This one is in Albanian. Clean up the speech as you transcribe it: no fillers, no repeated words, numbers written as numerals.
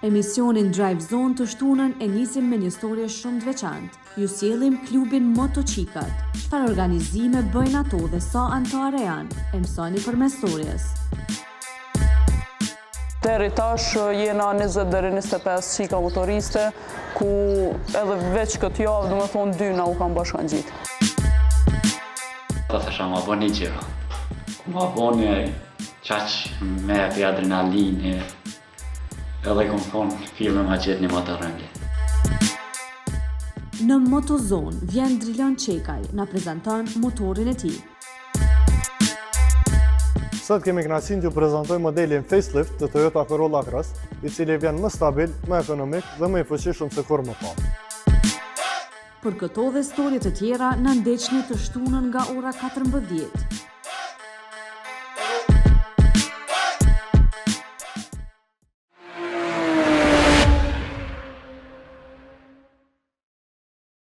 Emisionin Drive Zone të shtunën e nisim me një storje shumë të veçantë. Ju sjellim klubin Motoqikat. Çfarë organizime bëjnë ato dhe sa anëtare janë? E mësoni përmes storjes. Deri tash jena 20 deri 25 qika motoriste, ku edhe veç këtë javë, do me thonë, 2 na u kam bashkangjitë. Ta thasha ma bëni gjëra. Ma bëni qaq me për adrenalinë, edhe kom thonë filme ma gjithë një më të rëngë. Në Motozone vjen Drilon Qekaj, na prezanton motorin e tij. Sot kemi kënaqësinë t'ju prezantoj modelin facelift të Toyota Corolla Cross, i cili vjen më stabil, më ekonomik dhe më i fuqishëm se kur më parë. Për këto dhe storje të tjera, na ndeqni të shtunën nga ora 14.